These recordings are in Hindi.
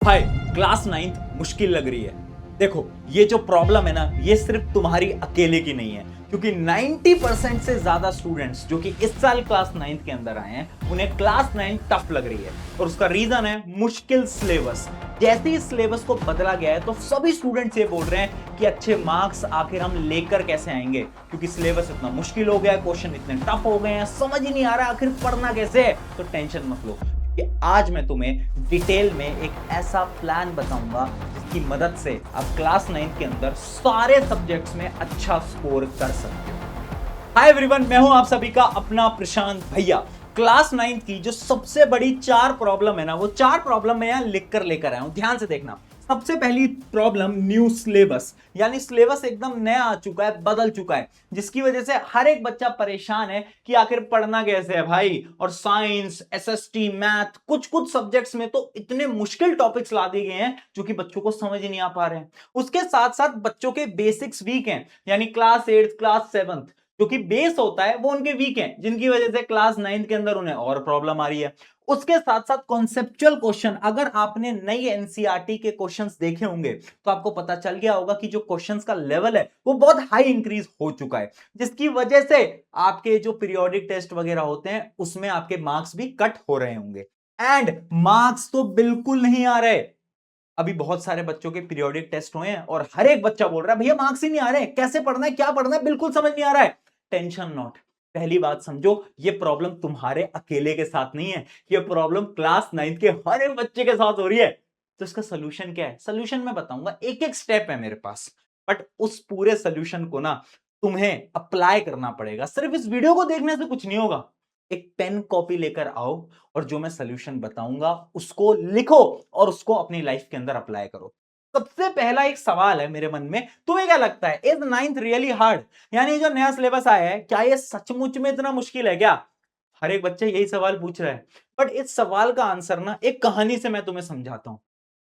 हाय, क्लास नाइन्थ मुश्किल लग रही है। देखो, ये जो प्रॉब्लम है ना, ये सिर्फ तुम्हारी अकेले की नहीं है, क्योंकि 90% से ज्यादा स्टूडेंट्स जो कि इस साल क्लास नाइन्थ के अंदर आए हैं, उन्हें क्लास नाइन्थ टफ लग रही है। और उसका रीजन है मुश्किल सिलेबस। जैसे ही सिलेबस को बदला गया है, तो सभी स्टूडेंट्स ये बोल रहे हैं कि अच्छे मार्क्स आखिर हम लेकर कैसे आएंगे, क्योंकि सिलेबस इतना मुश्किल हो गया है, क्वेश्चन इतने टफ हो गए हैं, समझ ही नहीं आ रहा आखिर पढ़ना कैसे है। तो टेंशन मत लो कि आज मैं तुम्हें डिटेल में एक ऐसा प्लान बताऊंगा जिसकी मदद से आप क्लास 9 के अंदर सारे सब्जेक्ट्स में अच्छा स्कोर कर सकते हो। हाय एवरीवन, मैं हूं आप सभी का अपना प्रशांत भैया। क्लास 9 की जो सबसे बड़ी चार प्रॉब्लम है ना, वो चार प्रॉब्लम मैं यहां लिख कर लेकर आया हूं। ध्यान से देखना। सबसे पहली प्रॉब्लम, न्यू सिलेबस, यानी सिलेबस एकदम नया आ चुका है, बदल चुका है, जिसकी वजह से हर एक बच्चा परेशान है कि आखिर पढ़ना कैसे है भाई। और साइंस, एसएसटी, मैथ, कुछ कुछ सब्जेक्ट्स में तो इतने मुश्किल टॉपिक्स ला दिए गए हैं जो कि बच्चों को समझ ही नहीं आ पा रहे हैं। उसके साथ साथ बच्चों के बेसिक्स वीक हैं, यानी क्लास 8, क्लास 7 जो कि बेस होता है वो उनके वीक हैं, जिनकी वजह से क्लास 9 के अंदर उन्हें और प्रॉब्लम आ रही है। उसके साथ साथ कॉन्सेप्चुअल क्वेश्चन, अगर आपने नई एनसीईआरटी के क्वेश्चंस देखे होंगे तो आपको पता चल गया होगा कि जो क्वेश्चंस का लेवल है वो बहुत हाई इंक्रीज हो चुका है, जिसकी वजह से आपके जो पीरियोडिक टेस्ट वगैरह होते हैं उसमें आपके मार्क्स भी कट हो रहे होंगे। एंड मार्क्स तो बिल्कुल नहीं आ रहे। अभी बहुत सारे बच्चों के पीरियोडिक टेस्ट हुए हैं और हर एक बच्चा बोल रहा है भैया मार्क्स ही नहीं आ रहे, कैसे पढ़ना है, क्या पढ़ना है, बिल्कुल समझ नहीं आ रहा है। Tension not. पहली बात समझो, ये प्रॉब्लम तुम्हारे अकेले के साथ नहीं है, ये प्रॉब्लम क्लास 9 के हर एक बच्चे के साथ हो रही है। तो इसका सोल्यूशन क्या है? सोल्यूशन मैं बताऊंगा, एक एक स्टेप है मेरे पास, बट उस पूरे सोल्यूशन को ना तुम्हें अप्लाई करना पड़ेगा। सिर्फ इस वीडियो को देखने से कुछ नहीं होगा। एक पेन कॉपी लेकर आओ और जो मैं सोल्यूशन बताऊंगा उसको लिखो और उसको अपनी लाइफ के अंदर अप्लाई करो। सबसे पहला एक सवाल है मेरे मन में, तुम्हें क्या लगता है, इज नाइन्थ रियली हार्ड? यानी जो नया सिलेबस आया है, क्या ये सचमुच में इतना मुश्किल है क्या? हर एक बच्चा यही सवाल पूछ रहा है। बट इस सवाल का आंसर ना एक कहानी से मैं तुम्हें समझाता हूं।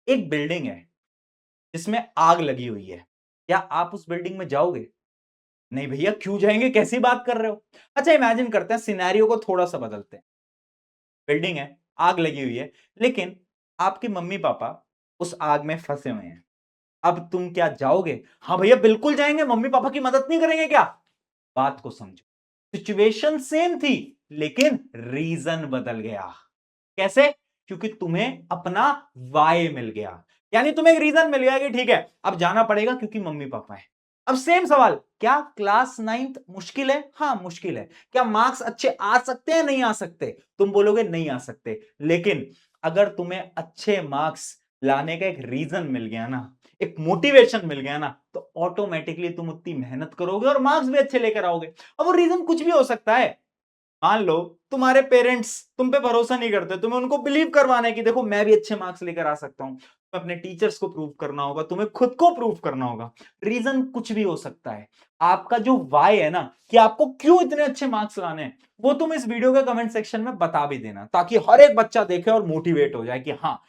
एक बिल्डिंग है जिसमें आग लगी हुई है। क्या आप उस बिल्डिंग में जाओगे? नहीं भैया, क्यों जाएंगे, कैसी बात कर रहे हो? अच्छा, इमेजिन करते हैं, सिनेरियो को थोड़ा सा बदलते हैं। बिल्डिंग है, आग लगी हुई है, लेकिन आपके मम्मी पापा उस आग में फंसे हुए हैं। अब तुम क्या जाओगे? हाँ भैया बिल्कुल जाएंगे, मम्मी पापा की मदद नहीं करेंगे क्या? बात को समझो। सिचुएशन सेम थी, लेकिन रीजन बदल गया। कैसे? क्योंकि तुम्हें अपना वाई मिल गया। यानी तुम्हें एक रीजन मिल गया कि ठीक है अब जाना पड़ेगा क्योंकि मम्मी पापा है। अब सेम सवाल, क्या क्लास 9 मुश्किल है? हाँ मुश्किल है। क्या मार्क्स अच्छे आ सकते हैं? नहीं आ सकते। तुम बोलोगे नहीं आ सकते, लेकिन अगर तुम्हें अच्छे मार्क्स लाने का एक रीजन मिल गया ना, एक मोटिवेशन मिल गया ना, तो ऑटोमेटिकली तुम उतनी मेहनत करोगे और मार्क्स भी अच्छे लेकर आओगे। अब वो रीजन कुछ भी हो सकता है। मान लो तुम्हारे पेरेंट्स तुम पे भरोसा नहीं करते, तुम्हें उनको बिलीव करवाना है कि देखो मैं भी अच्छे मार्क्स लेकर आ सकता हूं। तुम्हें अपने टीचर्स को प्रूव करना होगा, तुम्हें खुद को प्रूव करना होगा। रीजन कुछ भी हो सकता है। आपका जो वाई है ना, कि आपको क्यों इतने अच्छे मार्क्स लाने हैं, वो तुम इस वीडियो के कमेंट सेक्शन में बता भी देना, ताकि हर एक बच्चा देखे और मोटिवेट हो जाए कि हाँ,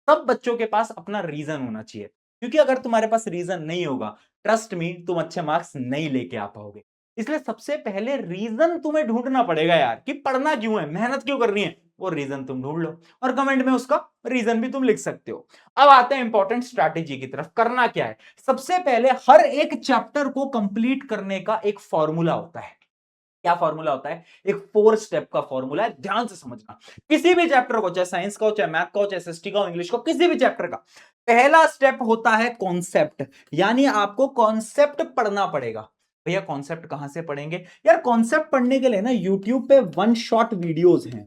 सब बच्चों के पास अपना रीजन होना चाहिए। क्योंकि अगर तुम्हारे पास रीजन नहीं होगा, ट्रस्ट मी, तुम अच्छे मार्क्स नहीं लेके आ पाओगे। इसलिए सबसे पहले रीजन तुम्हें ढूंढना पड़ेगा यार, कि पढ़ना क्यों है, मेहनत क्यों करनी है, वो रीजन तुम ढूंढ लो और कमेंट में उसका रीजन भी तुम लिख सकते हो। अब आते हैं इंपॉर्टेंट स्ट्रैटेजी की तरफ। करना क्या है? सबसे पहले हर एक चैप्टर को कंप्लीट करने का एक फॉर्मूला होता है। क्या फॉर्मूला होता है? एक 4 स्टेप का फॉर्मूला है, ध्यान से समझना। किसी भी चैप्टर को, चाहे साइंस का हो, चाहे मैथ का हो, चाहे एसएसटी का हो, इंग्लिश का, किसी भी चैप्टर का पहला स्टेप होता है कॉन्सेप्ट। यानी आपको कॉन्सेप्ट पढ़ना पड़ेगा। भैया कॉन्सेप्ट कहां से पढ़ेंगे? यार कॉन्सेप्ट पढ़ने के लिए ना यूट्यूब पे वन शॉट वीडियोस हैं।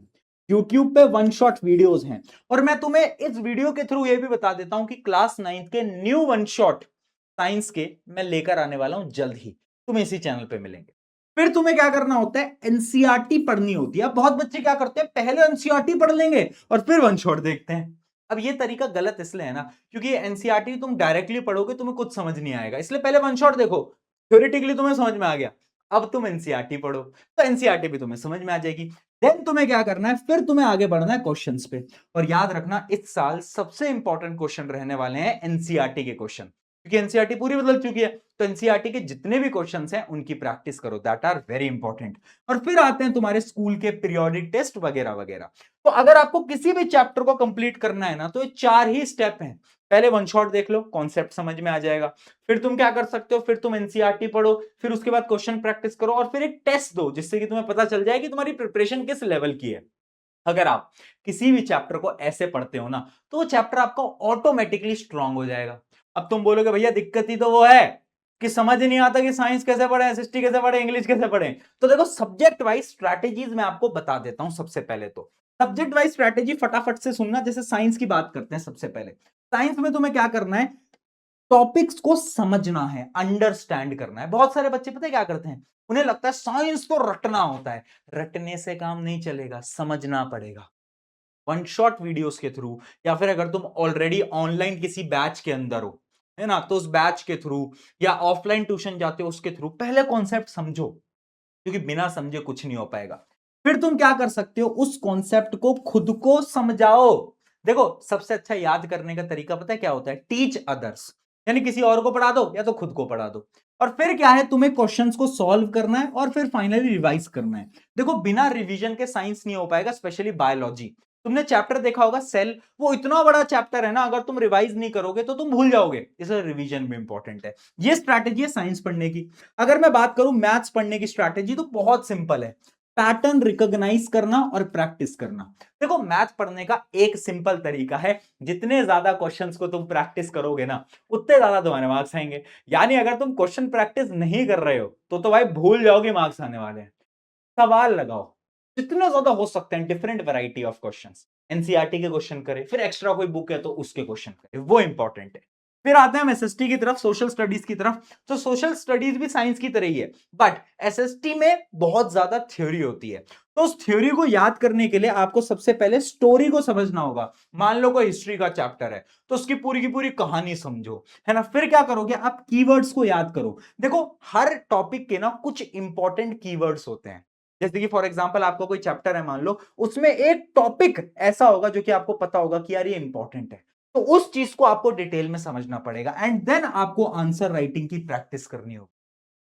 यूट्यूब पे वन शॉट वीडियोस हैं। और मैं तुम्हें इस वीडियो के थ्रू ये भी बता देता हूं कि क्लास 9 के न्यू वन शॉट साइंस के मैं लेकर आने वाला हूं जल्द ही। तुम इसी चैनल पे मिलेंगे। फिर तुम्हें क्या करना होता है? एनसीईआरटी पढ़नी होती है। अब बहुत बच्चे क्या करते हैं, पहले एनसीईआरटी पढ़ लेंगे और फिर वन शॉट देखते हैं। अब ये तरीका गलत इसलिए है ना, क्योंकि एनसीईआरटी तुम डायरेक्टली पढ़ोगे, तुम्हें कुछ समझ नहीं आएगा। इसलिए पहले वन शॉट देखो, थ्योरेटिकली तुम्हें समझ में आ गया। अब तुम एनसीईआरटी पढ़ो तो एनसीईआरटी भी तुम्हें समझ में आ जाएगी। देन तुम्हें क्या करना है, फिर तुम्हें आगे बढ़ना है क्वेश्चंस पे। और याद रखना, इस साल सबसे इंपॉर्टेंट क्वेश्चन रहने वाले हैं एनसीईआरटी के क्वेश्चन, क्योंकि एनसीईआरटी पूरी बदल चुकी है। तो एनसीईआरटी के जितने भी क्वेश्चंस हैं उनकी प्रैक्टिस करो, दैट आर वेरी इंपॉर्टेंट। और फिर आते हैं तुम्हारे स्कूल के पीरियोडिक टेस्ट वगैरह वगैरह। तो अगर आपको किसी भी चैप्टर को कंप्लीट करना है ना, तो ये 4 ही स्टेप हैं। पहले वन शॉट देख लो, कॉन्सेप्ट समझ में आ जाएगा। फिर तुम क्या कर सकते हो, फिर तुम एनसीईआरटी पढ़ो, फिर उसके बाद क्वेश्चन प्रैक्टिस करो, और फिर एक टेस्ट दो जिससे कि तुम्हें पता चल जाए कि तुम्हारी प्रिपरेशन किस लेवल की है। अगर आप किसी भी चैप्टर को ऐसे पढ़ते हो ना, तो वो चैप्टर आपका ऑटोमेटिकली स्ट्रांग हो जाएगा। अब तुम बोलोगे भैया दिक्कत ही तो वो है कि समझ ही नहीं आता कि साइंस कैसे पढ़े, एसएसटी कैसे पढ़े, इंग्लिश कैसे पढ़े। तो देखो, सब्जेक्ट वाइज स्ट्रैटेजीज मैं आपको बता देता हूं। सबसे पहले तो सब्जेक्ट वाइज स्ट्रैटेजी फटाफट से सुनना। जैसे साइंस की बात करते हैं, सबसे पहले साइंस में तुम्हें क्या करना है, टॉपिक्स को समझना है, अंडरस्टैंड करना है। बहुत सारे बच्चे पता है क्या करते हैं, उन्हें लगता है साइंस तो रटना होता है। रटने से काम नहीं चलेगा, समझना पड़ेगा। वन शॉट वीडियोस के थ्रू, या फिर अगर तुम ऑलरेडी ऑनलाइन किसी बैच के अंदर हो, है ना, तो उस बैच के थ्रू, या ऑफलाइन ट्यूशन जाते हो उसके थ्रू, पहले कॉन्सेप्ट समझो, क्योंकि बिना समझे कुछ नहीं हो पाएगा। फिर तुम क्या कर सकते हो, उस कॉन्सेप्ट को खुद को समझाओ। देखो, सबसे अच्छा याद करने का तरीका पता है क्या होता है, टीच अदर्स। यानी किसी और को पढ़ा दो या तो खुद को पढ़ा दो। और फिर क्या है, तुम्हें क्वेश्चंस को सॉल्व करना है और फिर फाइनली रिवाइज करना है। देखो, बिना रिवीजन के साइंस नहीं हो पाएगा, स्पेशली बायोलॉजी। तुमने चैप्टर देखा होगा सेल, वो इतना बड़ा चैप्टर है ना, अगर तुम रिवाइज नहीं करोगे तो तुम भूल जाओगे, इसलिए रिवीजन भी इंपॉर्टेंट है। ये स्ट्रैटेजी है साइंस पढ़ने की। अगर मैं बात करूं मैथ्स पढ़ने की स्ट्रैटेजी, तो बहुत सिंपल है, पैटर्न रिकॉग्नाइज करना और प्रैक्टिस करना। देखो, मैथ पढ़ने का एक सिंपल तरीका है, जितने ज्यादा क्वेश्चंस को तुम प्रैक्टिस करोगे ना, उतने ज्यादा तुम्हारे मार्क्स आएंगे। यानी अगर तुम क्वेश्चन प्रैक्टिस नहीं कर रहे हो तो भाई भूल जाओगे मार्क्स आने वाले हैं। सवाल लगाओ, जितने ज्यादा हो सकते हैं, different variety of questions. NCERT के क्वेश्चन करें, फिर एक्स्ट्रा कोई बुक है तो उसके क्वेश्चन करें, वो इंपॉर्टेंट है। फिर आते हैं हम एसएसटी की तरफ, सोशल स्टडीज की तरफ। तो सोशल स्टडीज भी साइंस की तरह ही है, बट एसएसटी में बहुत ज्यादा थ्योरी होती है। तो उस थ्योरी को याद करने के लिए आपको सबसे पहले स्टोरी को समझना होगा। मान लो कोई हिस्ट्री का चैप्टर है, तो उसकी पूरी की पूरी कहानी समझो, है ना। फिर क्या करोगे, आप कीवर्ड्स को याद करो। देखो, हर टॉपिक के ना कुछ इंपॉर्टेंट कीवर्ड्स होते हैं। जैसे कि फॉर एग्जांपल आपको कोई चैप्टर है, मान लो उसमें एक टॉपिक ऐसा होगा जो कि आपको पता होगा कि यार ये इंपॉर्टेंट है, तो उस चीज को आपको डिटेल में समझना पड़ेगा, एंड देन आपको आंसर राइटिंग की प्रैक्टिस करनी होगी।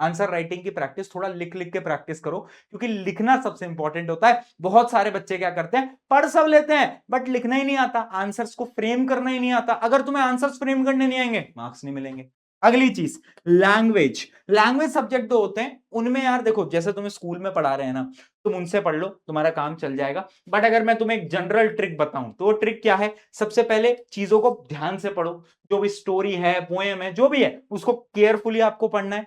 आंसर राइटिंग की प्रैक्टिस थोड़ा लिख लिख के प्रैक्टिस करो, क्योंकि लिखना सबसे इंपॉर्टेंट होता है। बहुत सारे बच्चे क्या करते हैं, पढ़ सब लेते हैं बट लिखना ही नहीं आता, आंसर्स को फ्रेम करना ही नहीं आता। अगर तुम्हें आंसर्स फ्रेम करने नहीं आएंगे, मार्क्स नहीं मिलेंगे। अगली चीज, लैंग्वेज। लैंग्वेज सब्जेक्ट दो होते हैं, उनमें यार देखो, जैसे तुम्हें स्कूल में पढ़ा रहे हैं ना, तुम उनसे पढ़ लो, तुम्हारा काम चल जाएगा। बट अगर मैं तुम्हें एक जनरल ट्रिक बताऊं, तो वो ट्रिक क्या है, सबसे पहले चीजों को ध्यान से पढ़ो। जो भी स्टोरी है, पोएम है, जो भी है, उसको केयरफुली आपको पढ़ना है।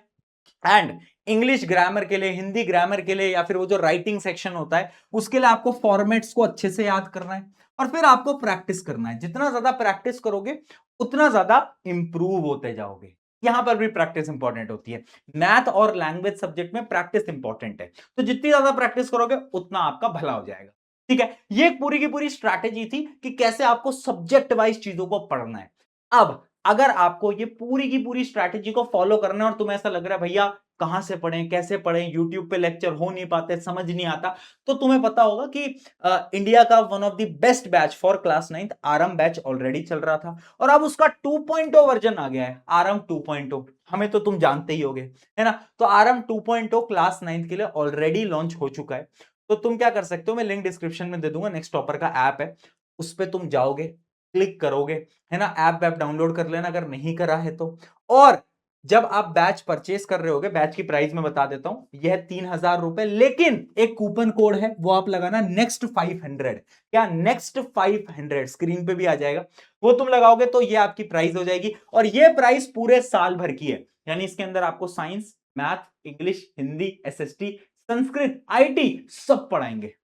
एंड इंग्लिश ग्रामर के लिए, हिंदी ग्रामर के लिए, या फिर वो जो राइटिंग सेक्शन होता है, उसके लिए आपको फॉर्मेट्स को अच्छे से याद करना है। और फिर आपको प्रैक्टिस करना है। जितना ज्यादा प्रैक्टिस करोगे, उतना ज्यादा इंप्रूव होते जाओगे। यहां पर भी प्रैक्टिस इंपॉर्टेंट होती है। मैथ और लैंग्वेज सब्जेक्ट में प्रैक्टिस इंपॉर्टेंट है, तो जितनी ज्यादा प्रैक्टिस करोगे उतना आपका भला हो जाएगा। ठीक है, ये पूरी की पूरी स्ट्रैटेजी थी कि कैसे आपको सब्जेक्ट वाइज चीजों को पढ़ना है। अब अगर आपको ये पूरी की पूरी स्ट्रैटेजी को फॉलो करना है और तुम्हें ऐसा लग रहा है भैया कहां से पढ़ें, कैसे पढ़ें, यूट्यूब पे लेक्चर हो नहीं पाते, समझ नहीं आता, तो तुम्हें पता होगा कि इंडिया का one of the best batch for class 9th RM batch already चल रहा था, और अब उसका 2.0 वर्जन आ गया है, आरएम 2.0। हमें तो तुम जानते ही होगे, है ना। तो आरएम 2.0 क्लास 9th के लिए ऑलरेडी लॉन्च हो चुका है। तो तुम क्या कर सकते हो, मैं लिंक डिस्क्रिप्शन में दे दूंगा, नेक्स्ट टॉपर का ऐप है, उस पर तुम जाओगे, क्लिक करोगे, है ना। ऐप डाउनलोड कर लेना अगर नहीं करा है तो। और जब आप बैच परचेस कर रहे होगे, बैच की प्राइस मैं बता देता हूं, यह 3,000 रुपए, लेकिन एक कूपन कोड है, वो आप लगाना नेक्स्ट 500। क्या, नेक्स्ट 500 स्क्रीन पे भी आ जाएगा, वो तुम लगाओगे तो ये आपकी प्राइस हो जाएगी। और ये प्राइस पूरे साल भर की है, यानी इसके अंदर आपको science, math, English, Hindi, SST, Sanskrit, IT सब पढ़ाएंगे,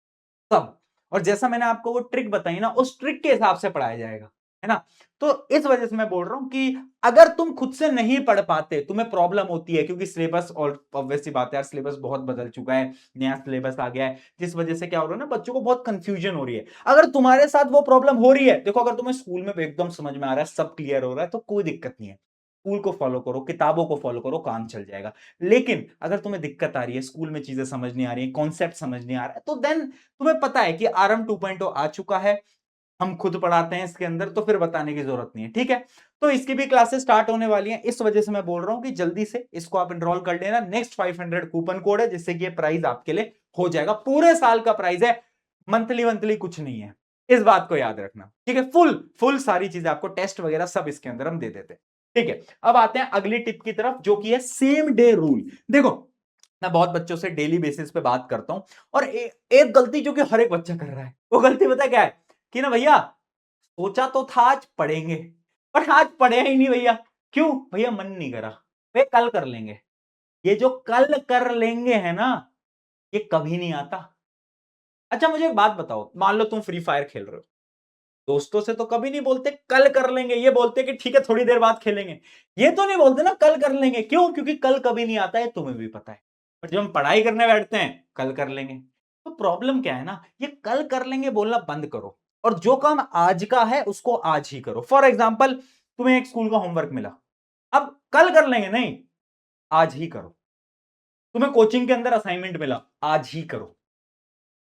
सब। और जैसा मैंने आपको वो ट्रिक बताई ना, उस ट्रिक के हिसाब से पढ़ाया जाएगा, है ना। तो इस वजह से मैं बोल रहा हूं कि अगर तुम खुद से नहीं पढ़ पाते, तुम्हें प्रॉब्लम होती है, क्योंकि सिलेबस, और ऑब्वियस सी बात है यार, सिलेबस बहुत बदल चुका है, नया सिलेबस आ गया है, जिस वजह से क्या हो रहा है ना, बच्चों को बहुत कंफ्यूजन हो रही है। अगर तुम्हारे साथ वो प्रॉब्लम हो रही है, देखो, अगर तुम्हें स्कूल में एकदम समझ में आ रहा है, सब क्लियर हो रहा है, तो कोई दिक्कत नहीं है, स्कूल को फॉलो करो, किताबों को फॉलो करो, काम चल जाएगा। लेकिन अगर तुम्हें दिक्कत आ रही है, स्कूल में चीजें समझ नहीं आ रही है, कॉन्सेप्ट समझ नहीं आ रहा है, तो देन तुम्हें पता है कि आरएम 2.0 आ चुका है, हम खुद पढ़ाते हैं इसके अंदर, तो फिर बताने की जरूरत नहीं है, ठीक है। तो इसकी भी क्लासेस स्टार्ट होने वाली हैं, इस वजह से मैं बोल रहा हूं कि जल्दी से इसको आप एनरोल कर लेना। नेक्स्ट 500 कूपन कोड है, जिससे कि ये प्राइस आपके लिए हो जाएगा, पूरे साल का प्राइस है, मंथली मंथली कुछ नहीं है, इस बात को याद रखना, ठीक है। फुल फुल सारी चीजें आपको, टेस्ट वगैरह सब इसके अंदर हम दे देते हैं, ठीक है। अब आते हैं अगली टिप की तरफ, जो कि है सेम डे रूल। देखो, मैं बहुत बच्चों से डेली बेसिस पे बात करता हूं, और एक गलती जो कि हर एक बच्चा कर रहा है, वो गलती पता क्या है कि ना भैया, सोचा तो था आज पढ़ेंगे, पर आज पढ़े ही नहीं भैया। क्यों भैया? मन नहीं करा। वे कल कर लेंगे। ये जो कल कर लेंगे है ना, ये कभी नहीं आता। अच्छा मुझे एक बात बताओ, मान लो तुम फ्री फायर खेल रहे हो, दोस्तों से तो कभी नहीं बोलते कल कर लेंगे, ये बोलते कि ठीक है थोड़ी देर बाद खेलेंगे। ये तो नहीं बोलते ना कल कर लेंगे, क्यों? क्योंकि कल कभी नहीं आता है, तुम्हें भी पता है। पर जब हम पढ़ाई करने बैठते हैं, कल कर लेंगे। तो प्रॉब्लम क्या है ना, ये कल कर लेंगे बोलना बंद करो, और जो काम आज का है उसको आज ही करो। फॉर एग्जाम्पल, तुम्हें एक स्कूल का होमवर्क मिला, अब कल कर लेंगे नहीं, आज ही करो। तुम्हें कोचिंग के अंदर असाइनमेंट मिला, आज ही करो।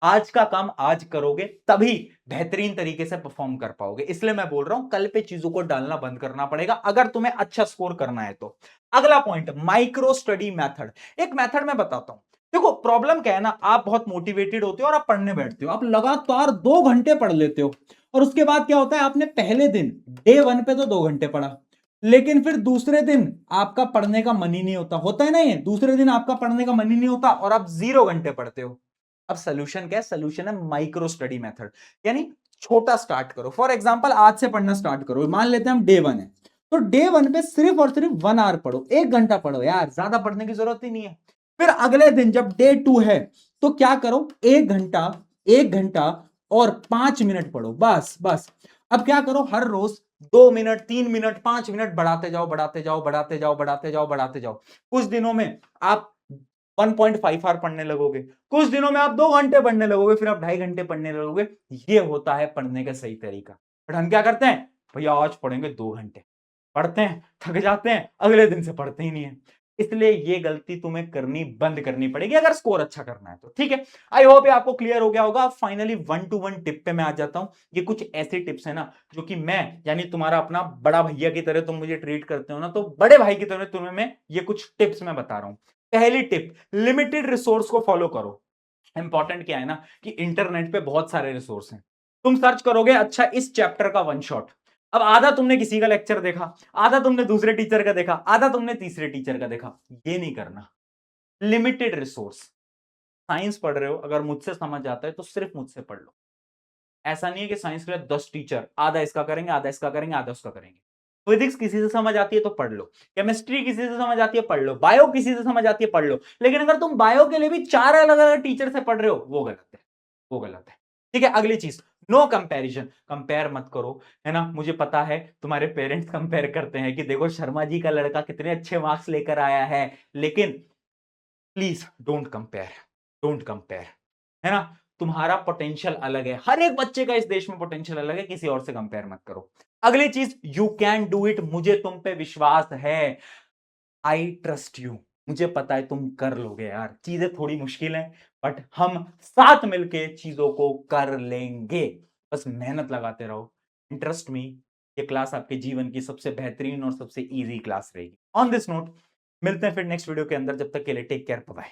आज का काम आज करोगे, तभी बेहतरीन तरीके से परफॉर्म कर पाओगे। इसलिए मैं बोल रहा हूं, कल पे चीजों को डालना बंद करना पड़ेगा, अगर तुम्हें अच्छा स्कोर करना है तो। अगला पॉइंट, माइक्रो स्टडी मेथड। एक मेथड मैं बताता हूं। देखो प्रॉब्लम क्या है ना, आप बहुत मोटिवेटेड होते हो और आप पढ़ने बैठते हो, आप लगातार 2 घंटे पढ़ लेते हो, और उसके बाद क्या होता है, आपने पहले दिन डे 1 पे तो 2 घंटे पढ़ा, लेकिन फिर दूसरे दिन आपका पढ़ने का मन ही नहीं होता, होता है ना ये, दूसरे दिन आपका पढ़ने का मन ही नहीं होता और आप 0 घंटे पढ़ते हो। अब सोल्यूशन क्या है? सोल्यूशन है माइक्रो स्टडी मेथड, यानी छोटा स्टार्ट करो। फॉर एग्जांपल, आज से पढ़ना स्टार्ट करो, मान लेते हैं हम डे 1 है, तो डे 1 पे सिर्फ और सिर्फ 1 आवर पढ़ो, 1 घंटा पढ़ो यार, ज्यादा पढ़ने की जरूरत ही नहीं है। फिर अगले दिन जब डे 2 है, तो क्या करो, 1 घंटा, 1 घंटा और 5 मिनट पढ़ो, बस बस। अब क्या करो, हर रोज 2 मिनट, 3 मिनट, 5 मिनट बढ़ाते जाओ, बढ़ाते जाओ, बढ़ाते जाओ, बढ़ाते जाओ, बढ़ाते जाओ। कुछ दिनों में आप 1.5 आवर पढ़ने लगोगे, कुछ दिनों में आप 2 घंटे पढ़ने लगोगे, फिर आप 2.5 घंटे पढ़ने लगोगे। ये होता है पढ़ने का सही तरीका। बट हम क्या करते हैं, भैया आज पढ़ेंगे 2 घंटे, पढ़ते हैं, थक जाते हैं, अगले दिन से पढ़ते ही नहीं है। इसलिए ये गलती तुम्हें करनी बंद करनी पड़ेगी, अगर स्कोर अच्छा करना है तो, ठीक है। आई होप ये आपको क्लियर हो गया होगा। फाइनली 1 to 1 टिप पे मैं आ जाता हूं। ये कुछ ऐसे टिप्स है ना, जो कि मैं, यानी तुम्हारा अपना बड़ा भैया की तरह तुम मुझे ट्रीट करते हो ना, तो बड़े भाई की तरह तुम्हें मैं ये कुछ टिप्स मैं बता रहा हूं। पहली टिप, लिमिटेड रिसोर्स को फॉलो करो। इंपॉर्टेंट क्या है ना, कि इंटरनेट पे बहुत सारे रिसोर्स हैं। तुम सर्च करोगे, अच्छा इस चैप्टर का 1 शॉट, अब आधा तुमने किसी का लेक्चर देखा, आधा तुमने दूसरे टीचर का देखा, आधा तुमने तीसरे टीचर का देखा। ये नहीं करना। Limited resource. साइंस पढ़ रहे हो, अगर मुझसे समझ आता है तो सिर्फ मुझसे पढ़ लो। ऐसा नहीं है कि साइंस के लिए 10 टीचर, आधा इसका करेंगे, आधा इसका करेंगे, आधा उसका करेंगे। फिजिक्स किसी से समझ आती है तो पढ़ लो, केमिस्ट्री किसी से समझ आती है पढ़ लो, बायो किसी से समझ आती है पढ़ लो। लेकिन अगर तुम बायो के लिए भी 4 अलग अलग टीचर से पढ़ रहे हो, वो गलत है, वो गलत है, ठीक है। अगली चीज, नो कंपैरिजन। कंपेयर मत करो, है ना। मुझे पता है तुम्हारे पेरेंट्स कंपेयर करते हैं कि देखो शर्मा जी का लड़का कितने अच्छे मार्क्स लेकर आया है, लेकिन please don't compare, don't compare, है ना। तुम्हारा पोटेंशियल अलग है, हर एक बच्चे का इस देश में पोटेंशियल अलग है, किसी और से कंपेयर मत करो। अगली चीज, यू कैन डू इट। मुझे तुम पे विश्वास है, आई ट्रस्ट यू। मुझे पता है तुम कर लोगे यार, चीजें थोड़ी मुश्किल है, बट हम साथ मिलके चीजों को कर लेंगे। बस मेहनत लगाते रहो, इंटरेस्ट मी, ये क्लास आपके जीवन की सबसे बेहतरीन और सबसे इजी क्लास रहेगी। ऑन दिस नोट, मिलते हैं फिर नेक्स्ट वीडियो के अंदर, जब तक के लिए टेक केयर, बाय।